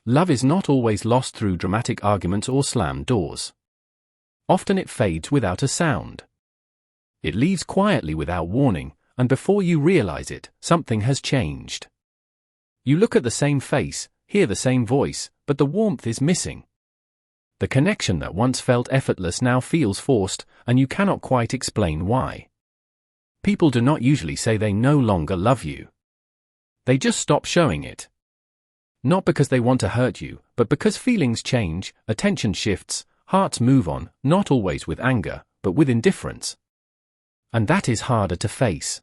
Love is not always lost through dramatic arguments or slammed doors. Often it fades without a sound. It leaves quietly without warning, and before you realize it, something has changed. You look at the same face, hear the same voice, but the warmth is missing. The connection that once felt effortless now feels forced, and you cannot quite explain why. People do not usually say they no longer love you. They just stop showing it. Not because they want to hurt you, but because feelings change, attention shifts, hearts move on, not always with anger, but with indifference. And that is harder to face.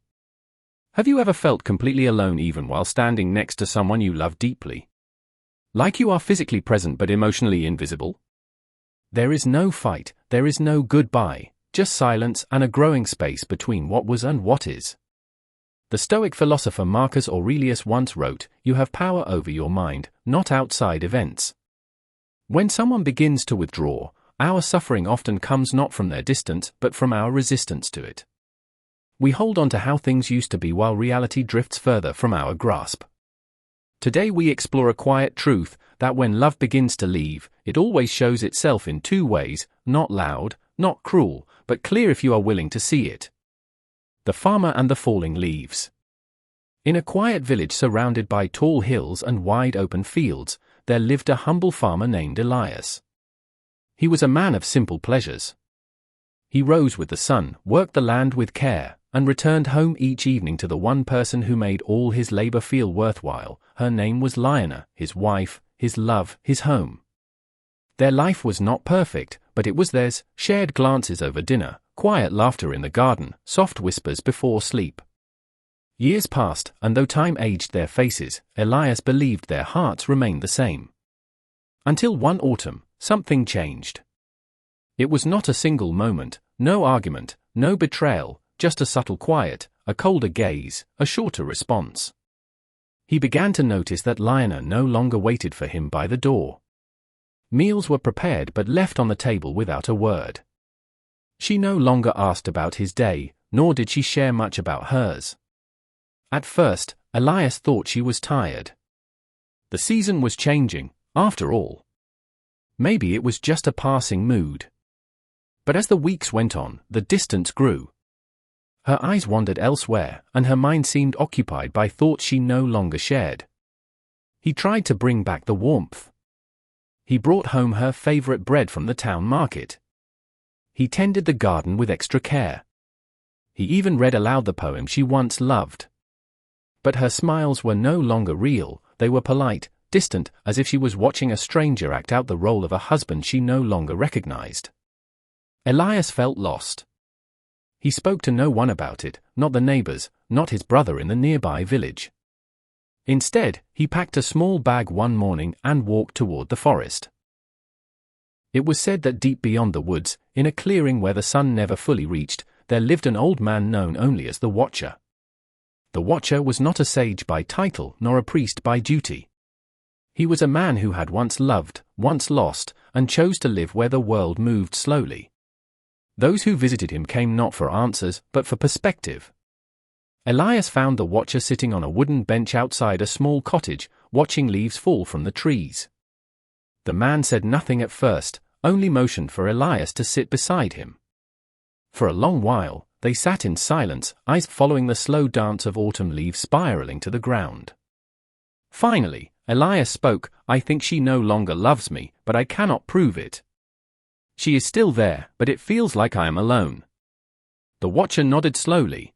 Have you ever felt completely alone even while standing next to someone you love deeply? Like you are physically present but emotionally invisible? There is no fight, there is no goodbye, just silence and a growing space between what was and what is. The Stoic philosopher Marcus Aurelius once wrote, "You have power over your mind, not outside events." When someone begins to withdraw, our suffering often comes not from their distance but from our resistance to it. We hold on to how things used to be while reality drifts further from our grasp. Today we explore a quiet truth, that when love begins to leave, it always shows itself in two ways, not loud, not cruel, but clear if you are willing to see it. The farmer and the falling leaves. In a quiet village surrounded by tall hills and wide open fields, there lived a humble farmer named Elias. He was a man of simple pleasures. He rose with the sun, worked the land with care, and returned home each evening to the one person who made all his labor feel worthwhile. Her name was Ana, his wife, his love, his home. Their life was not perfect, but it was theirs, shared glances over dinner, quiet laughter in the garden, soft whispers before sleep. Years passed, and though time aged their faces, Elias believed their hearts remained the same. Until one autumn, something changed. It was not a single moment, no argument, no betrayal, just a subtle quiet, a colder gaze, a shorter response. He began to notice that Ana no longer waited for him by the door. Meals were prepared but left on the table without a word. She no longer asked about his day, nor did she share much about hers. At first, Elias thought she was tired. The season was changing, after all. Maybe it was just a passing mood. But as the weeks went on, the distance grew. Her eyes wandered elsewhere, and her mind seemed occupied by thoughts she no longer shared. He tried to bring back the warmth. He brought home her favorite bread from the town market. He tended the garden with extra care. He even read aloud the poem she once loved. But her smiles were no longer real, they were polite, distant, as if she was watching a stranger act out the role of a husband she no longer recognized. Elias felt lost. He spoke to no one about it, not the neighbors, not his brother in the nearby village. Instead, he packed a small bag one morning and walked toward the forest. It was said that deep beyond the woods, in a clearing where the sun never fully reached, there lived an old man known only as the Watcher. The Watcher was not a sage by title nor a priest by duty. He was a man who had once loved, once lost, and chose to live where the world moved slowly. Those who visited him came not for answers, but for perspective. Elias found the Watcher sitting on a wooden bench outside a small cottage, watching leaves fall from the trees. The man said nothing at first, only motioned for Elias to sit beside him. For a long while, they sat in silence, eyes following the slow dance of autumn leaves spiraling to the ground. Finally, Elias spoke, "I think she no longer loves me, but I cannot prove it. She is still there, but it feels like I am alone." The Watcher nodded slowly.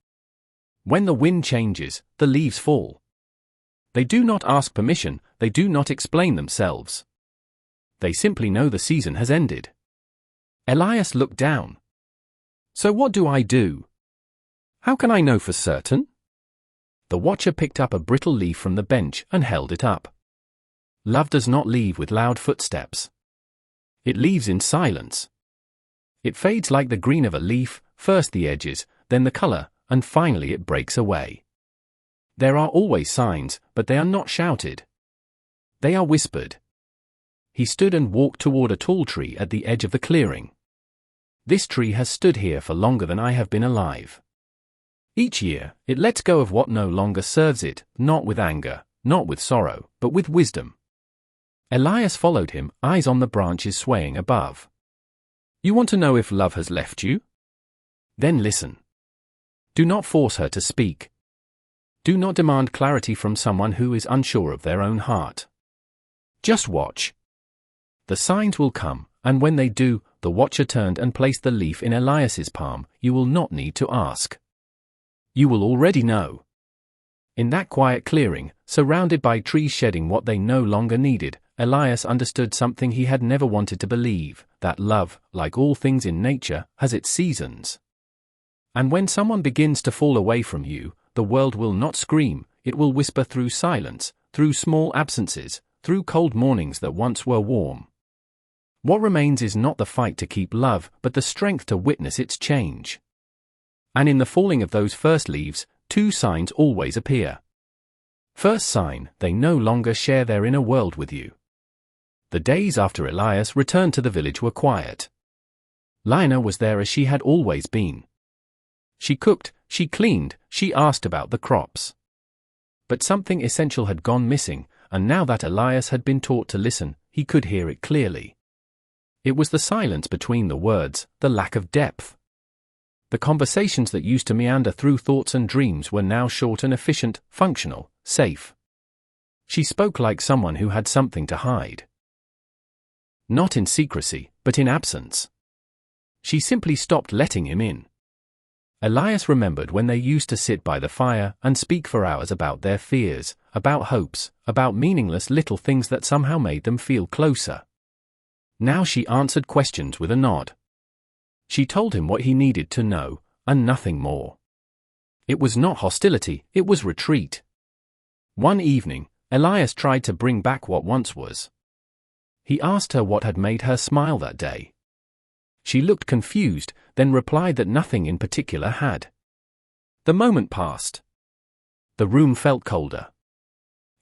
When the wind changes, the leaves fall. They do not ask permission, they do not explain themselves. They simply know the season has ended. Elias looked down. "So what do I do? How can I know for certain?" The Watcher picked up a brittle leaf from the bench and held it up. Love does not leave with loud footsteps. It leaves in silence. It fades like the green of a leaf, first the edges, then the color, and finally it breaks away. There are always signs, but they are not shouted. They are whispered. He stood and walked toward a tall tree at the edge of the clearing. "This tree has stood here for longer than I have been alive. Each year, it lets go of what no longer serves it, not with anger, not with sorrow, but with wisdom. Elias followed him, eyes on the branches swaying above. You want to know if love has left you? Then listen. Do not force her to speak. Do not demand clarity from someone who is unsure of their own heart. Just watch. The signs will come, and when they do, the watcher turned and placed the leaf in Elias's palm. You will not need to ask. You will already know. In that quiet clearing, surrounded by trees shedding what they no longer needed, Elias understood something he had never wanted to believe, that love, like all things in nature, has its seasons. And when someone begins to fall away from you, the world will not scream, it will whisper through silence, through small absences, through cold mornings that once were warm. What remains is not the fight to keep love, but the strength to witness its change. And in the falling of those first leaves, two signs always appear. First sign, they no longer share their inner world with you. The days after Elias returned to the village were quiet. Lina was there as she had always been. She cooked, she cleaned, she asked about the crops. But something essential had gone missing, and now that Elias had been taught to listen, he could hear it clearly. It was the silence between the words, the lack of depth. The conversations that used to meander through thoughts and dreams were now short and efficient, functional, safe. She spoke like someone who had something to hide. Not in secrecy, but in absence. She simply stopped letting him in. Elias remembered when they used to sit by the fire and speak for hours about their fears, about hopes, about meaningless little things that somehow made them feel closer. Now she answered questions with a nod. She told him what he needed to know, and nothing more. It was not hostility, it was retreat. One evening, Elias tried to bring back what once was. He asked her what had made her smile that day. She looked confused, then replied that nothing in particular had. The moment passed. The room felt colder.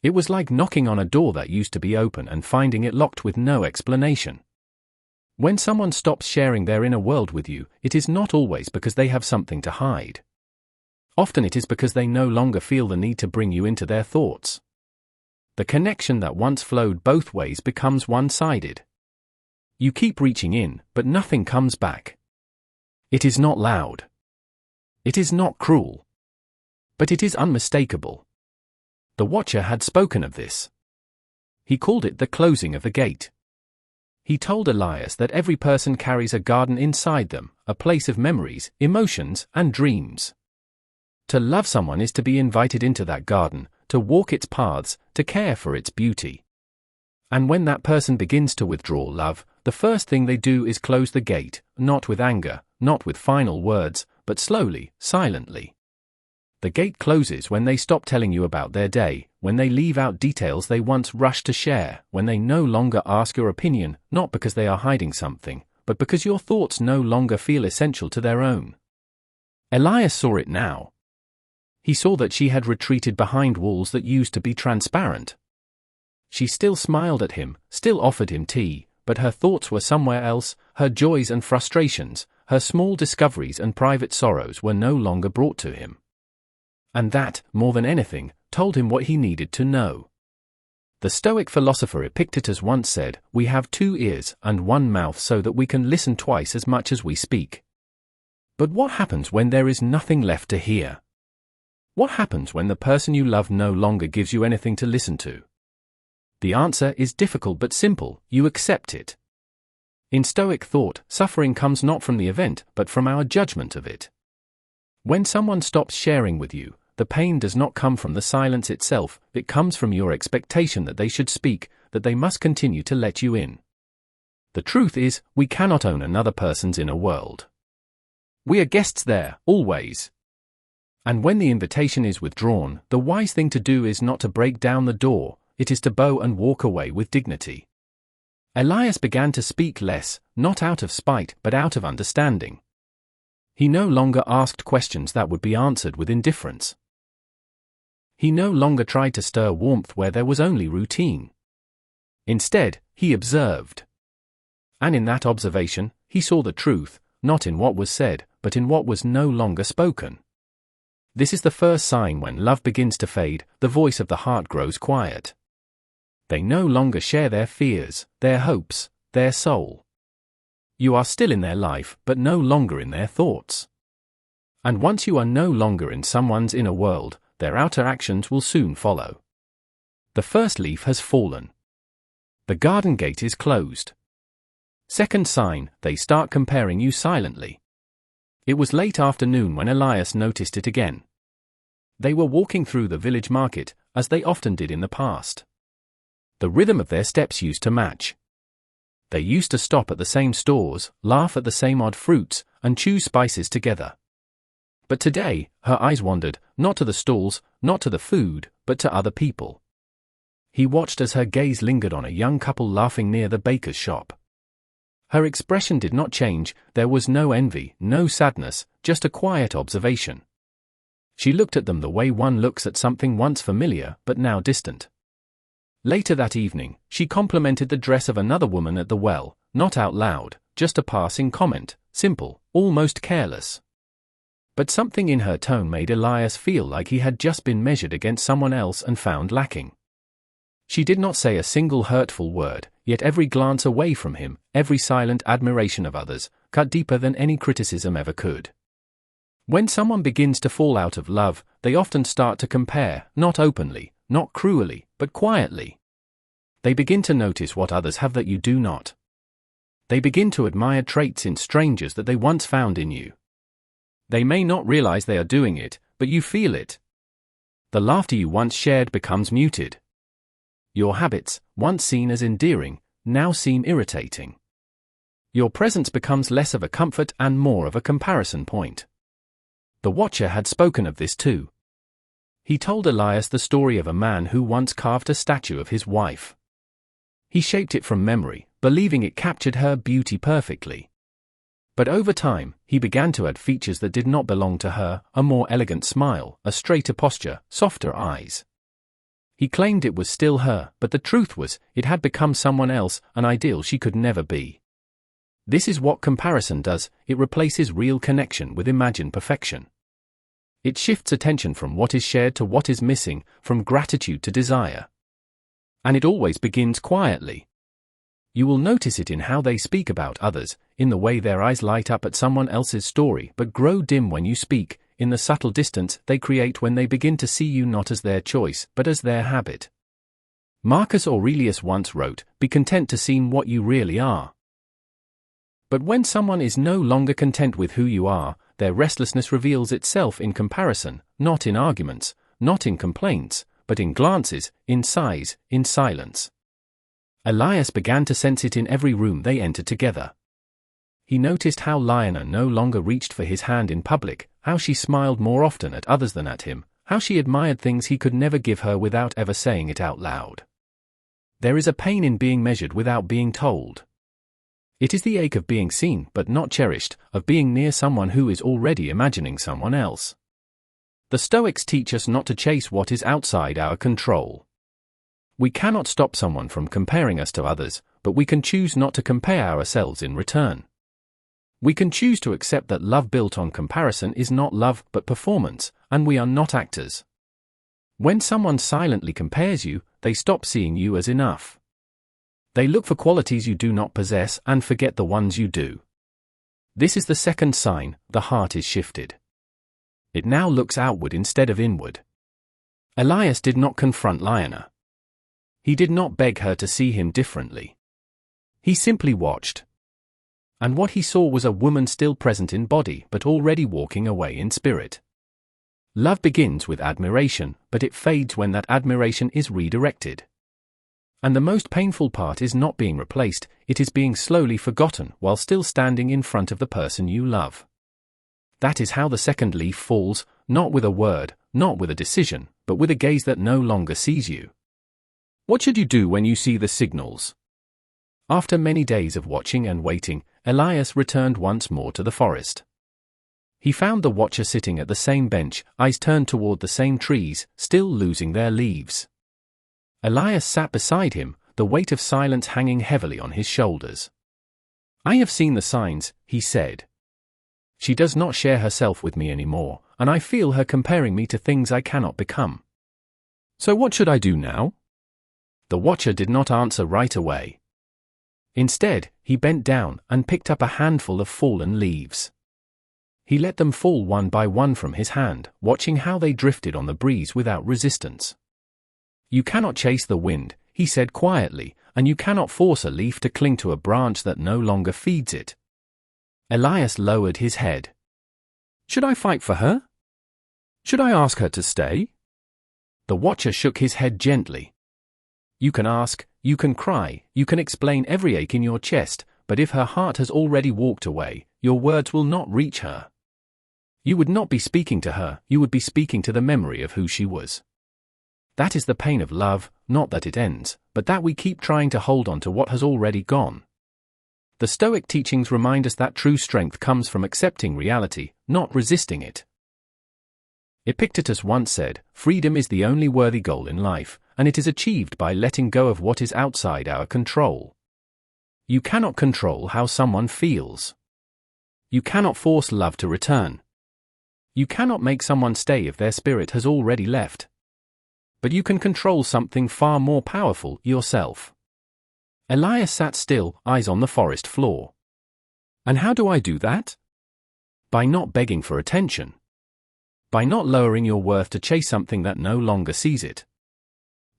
It was like knocking on a door that used to be open and finding it locked with no explanation. When someone stops sharing their inner world with you, it is not always because they have something to hide. Often it is because they no longer feel the need to bring you into their thoughts. The connection that once flowed both ways becomes one-sided. You keep reaching in, but nothing comes back. It is not loud. It is not cruel. But it is unmistakable. The watcher had spoken of this. He called it the closing of the gate. He told Elias that every person carries a garden inside them, a place of memories, emotions, and dreams. To love someone is to be invited into that garden, to walk its paths, to care for its beauty. And when that person begins to withdraw love, the first thing they do is close the gate, not with anger, not with final words, but slowly, silently. The gate closes when they stop telling you about their day, when they leave out details they once rushed to share, when they no longer ask your opinion, not because they are hiding something, but because your thoughts no longer feel essential to their own. Elias saw it now. He saw that she had retreated behind walls that used to be transparent. She still smiled at him, still offered him tea, but her thoughts were somewhere else, her joys and frustrations, her small discoveries and private sorrows were no longer brought to him. And that, more than anything, told him what he needed to know. The Stoic philosopher Epictetus once said, "We have 2 ears and 1 mouth so that we can listen twice as much as we speak." But what happens when there is nothing left to hear? What happens when the person you love no longer gives you anything to listen to? The answer is difficult but simple: you accept it. In Stoic thought, suffering comes not from the event, but from our judgment of it. When someone stops sharing with you, the pain does not come from the silence itself, it comes from your expectation that they should speak, that they must continue to let you in. The truth is, we cannot own another person's inner world. We are guests there, always. And when the invitation is withdrawn, the wise thing to do is not to break down the door, it is to bow and walk away with dignity. Elias began to speak less, not out of spite, but out of understanding. He no longer asked questions that would be answered with indifference. He no longer tried to stir warmth where there was only routine. Instead, he observed. And in that observation, he saw the truth, not in what was said, but in what was no longer spoken. This is the first sign when love begins to fade, the voice of the heart grows quiet. They no longer share their fears, their hopes, their soul. You are still in their life, but no longer in their thoughts. And once you are no longer in someone's inner world, their outer actions will soon follow. The first leaf has fallen. The garden gate is closed. Second sign, they start comparing you silently. It was late afternoon when Elias noticed it again. They were walking through the village market, as they often did in the past. The rhythm of their steps used to match. They used to stop at the same stores, laugh at the same odd fruits, and choose spices together. But today, her eyes wandered, not to the stalls, not to the food, but to other people. He watched as her gaze lingered on a young couple laughing near the baker's shop. Her expression did not change, there was no envy, no sadness, just a quiet observation. She looked at them the way one looks at something once familiar but now distant. Later that evening, she complimented the dress of another woman at the well, not out loud, just a passing comment, simple, almost careless. But something in her tone made Elias feel like he had just been measured against someone else and found lacking. She did not say a single hurtful word, yet every glance away from him, every silent admiration of others, cut deeper than any criticism ever could. When someone begins to fall out of love, they often start to compare, not openly, not cruelly, but quietly. They begin to notice what others have that you do not. They begin to admire traits in strangers that they once found in you. They may not realize they are doing it, but you feel it. The laughter you once shared becomes muted. Your habits, once seen as endearing, now seem irritating. Your presence becomes less of a comfort and more of a comparison point. The watcher had spoken of this too. He told Elias the story of a man who once carved a statue of his wife. He shaped it from memory, believing it captured her beauty perfectly. But over time, he began to add features that did not belong to her, a more elegant smile, a straighter posture, softer eyes. He claimed it was still her, but the truth was, it had become someone else, an ideal she could never be. This is what comparison does, it replaces real connection with imagined perfection. It shifts attention from what is shared to what is missing, from gratitude to desire. And it always begins quietly. You will notice it in how they speak about others, in the way their eyes light up at someone else's story but grow dim when you speak, in the subtle distance they create when they begin to see you not as their choice but as their habit. Marcus Aurelius once wrote, "Be content to seem what you really are." But when someone is no longer content with who you are, their restlessness reveals itself in comparison, not in arguments, not in complaints, but in glances, in sighs, in silence. Elias began to sense it in every room they entered together. He noticed how Lionel no longer reached for his hand in public, how she smiled more often at others than at him, how she admired things he could never give her without ever saying it out loud. There is a pain in being measured without being told. It is the ache of being seen but not cherished, of being near someone who is already imagining someone else. The Stoics teach us not to chase what is outside our control. We cannot stop someone from comparing us to others, but we can choose not to compare ourselves in return. We can choose to accept that love built on comparison is not love but performance, and we are not actors. When someone silently compares you, they stop seeing you as enough. They look for qualities you do not possess and forget the ones you do. This is the second sign, the heart is shifted. It now looks outward instead of inward. Elias did not confront Lionel. He did not beg her to see him differently. He simply watched. And what he saw was a woman still present in body but already walking away in spirit. Love begins with admiration, but it fades when that admiration is redirected. And the most painful part is not being replaced, it is being slowly forgotten while still standing in front of the person you love. That is how the second leaf falls, not with a word, not with a decision, but with a gaze that no longer sees you. What should you do when you see the signals? After many days of watching and waiting, Elias returned once more to the forest. He found the watcher sitting at the same bench, eyes turned toward the same trees, still losing their leaves. Elias sat beside him, the weight of silence hanging heavily on his shoulders. "I have seen the signs," he said. "She does not share herself with me anymore, and I feel her comparing me to things I cannot become. So what should I do now?" The watcher did not answer right away. Instead, he bent down and picked up a handful of fallen leaves. He let them fall one by one from his hand, watching how they drifted on the breeze without resistance. "You cannot chase the wind," he said quietly, "and you cannot force a leaf to cling to a branch that no longer feeds it." Elias lowered his head. "Should I fight for her? Should I ask her to stay?" The watcher shook his head gently. "You can ask, you can cry, you can explain every ache in your chest, but if her heart has already walked away, your words will not reach her. You would not be speaking to her, you would be speaking to the memory of who she was. That is the pain of love, not that it ends, but that we keep trying to hold on to what has already gone." The Stoic teachings remind us that true strength comes from accepting reality, not resisting it. Epictetus once said, "Freedom is the only worthy goal in life, and it is achieved by letting go of what is outside our control." You cannot control how someone feels. You cannot force love to return. You cannot make someone stay if their spirit has already left. But you can control something far more powerful, yourself. Elias sat still, eyes on the forest floor. "And how do I do that?" "By not begging for attention. By not lowering your worth to chase something that no longer sees it.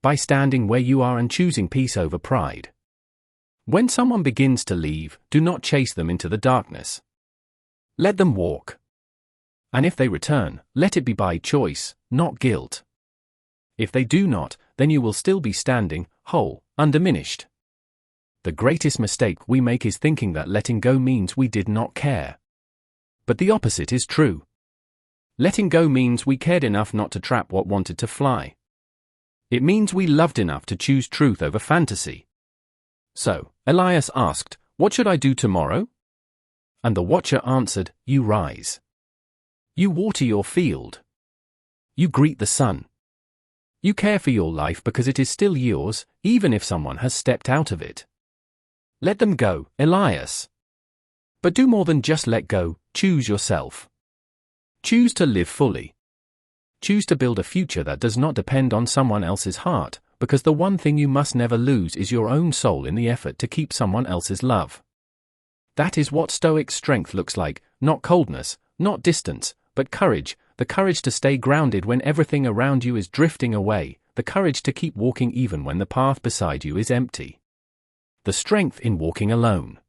By standing where you are and choosing peace over pride. When someone begins to leave, do not chase them into the darkness. Let them walk. And if they return, let it be by choice, not guilt. If they do not, then you will still be standing, whole, undiminished." The greatest mistake we make is thinking that letting go means we did not care. But the opposite is true. Letting go means we cared enough not to trap what wanted to fly. It means we loved enough to choose truth over fantasy. So, Elias asked, "What should I do tomorrow?" And the watcher answered, "You rise. You water your field. You greet the sun. You care for your life because it is still yours, even if someone has stepped out of it. Let them go, Elias. But do more than just let go, choose yourself. Choose to live fully. Choose to build a future that does not depend on someone else's heart, because the one thing you must never lose is your own soul in the effort to keep someone else's love." That is what Stoic strength looks like, not coldness, not distance, but courage, the courage to stay grounded when everything around you is drifting away, the courage to keep walking even when the path beside you is empty. The strength in walking alone.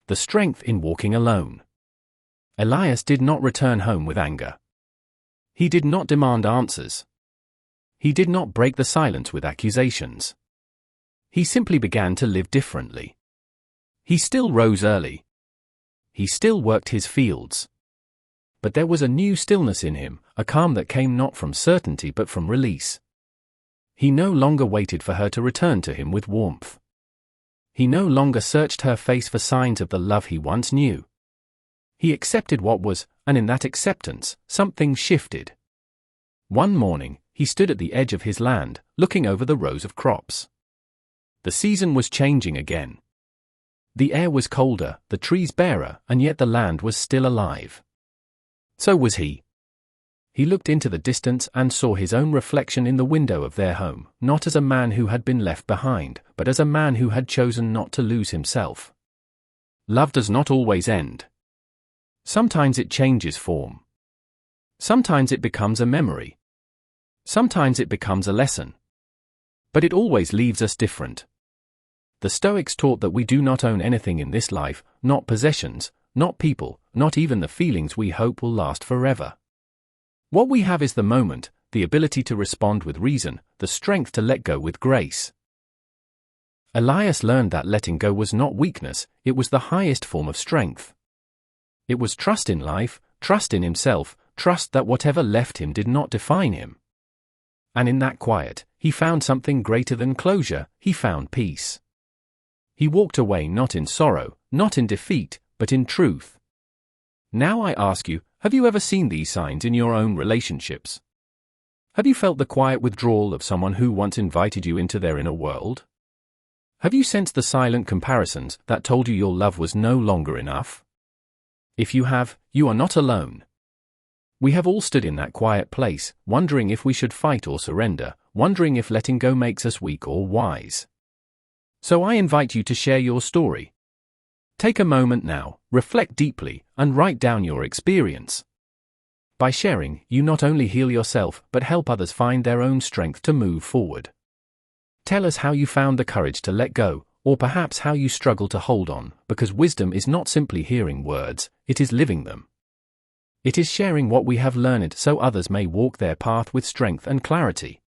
The strength in walking alone. Elias did not return home with anger. He did not demand answers. He did not break the silence with accusations. He simply began to live differently. He still rose early. He still worked his fields. But there was a new stillness in him, a calm that came not from certainty but from release. He no longer waited for her to return to him with warmth. He no longer searched her face for signs of the love he once knew. He accepted what was, and in that acceptance, something shifted. One morning, he stood at the edge of his land, looking over the rows of crops. The season was changing again. The air was colder, the trees barer, and yet the land was still alive. So was he. He looked into the distance and saw his own reflection in the window of their home, not as a man who had been left behind, but as a man who had chosen not to lose himself. Love does not always end. Sometimes it changes form. Sometimes it becomes a memory. Sometimes it becomes a lesson. But it always leaves us different. The Stoics taught that we do not own anything in this life, not possessions, not people, not even the feelings we hope will last forever. What we have is the moment, the ability to respond with reason, the strength to let go with grace. Elias learned that letting go was not weakness, it was the highest form of strength. It was trust in life, trust in himself, trust that whatever left him did not define him. And in that quiet, he found something greater than closure, he found peace. He walked away not in sorrow, not in defeat, but in truth. Now I ask you, have you ever seen these signs in your own relationships? Have you felt the quiet withdrawal of someone who once invited you into their inner world? Have you sensed the silent comparisons that told you your love was no longer enough? If you have, you are not alone. We have all stood in that quiet place, wondering if we should fight or surrender, wondering if letting go makes us weak or wise. So I invite you to share your story. Take a moment now, reflect deeply, and write down your experience. By sharing, you not only heal yourself but help others find their own strength to move forward. Tell us how you found the courage to let go, or perhaps how you struggle to hold on, because wisdom is not simply hearing words, it is living them. It is sharing what we have learned so others may walk their path with strength and clarity.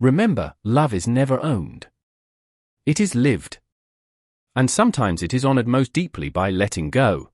Remember, love is never owned. It is lived. And sometimes it is honored most deeply by letting go.